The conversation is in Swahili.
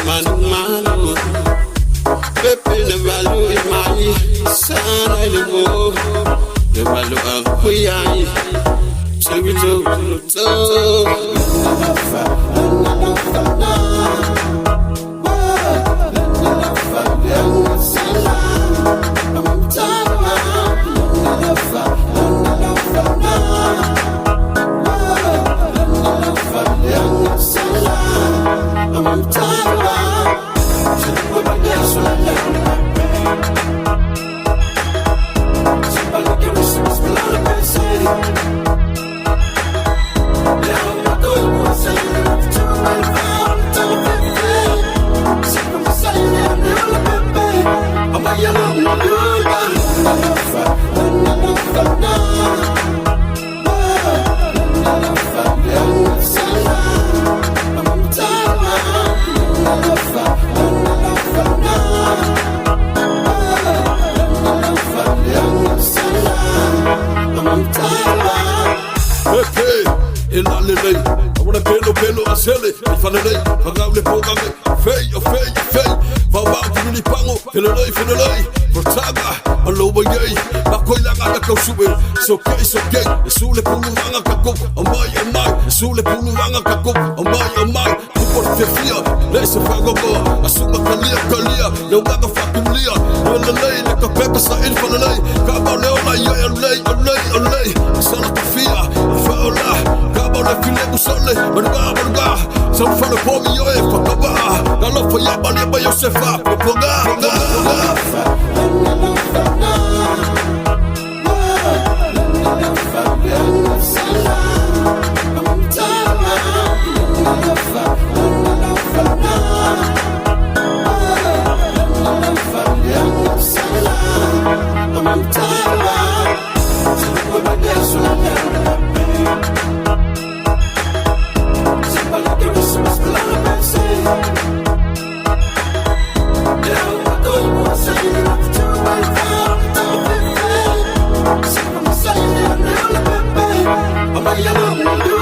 man malo. Pepe ne malo imani sana ilimo. Ne malo akuyai. Chibito to. I wanna pelo a sele, fanele, pagable pogame, fei, vava puni pango, finale, portaga, aloba yei, bakoilanga na kausube, so gay, sule punu vanga kako, amai, sule punu vanga kako, amai, por fia, lesa fagogo, asuma kalia, eu gaga fucking lia, lelei, le kapeka sa infanele, kaba leola, olei, sala fia, faola, le filet du soleil, Barga, ça me fait le premier yo et Fakaba, dans l'offre y'a balé ba Yosefa, le poga. I'm a young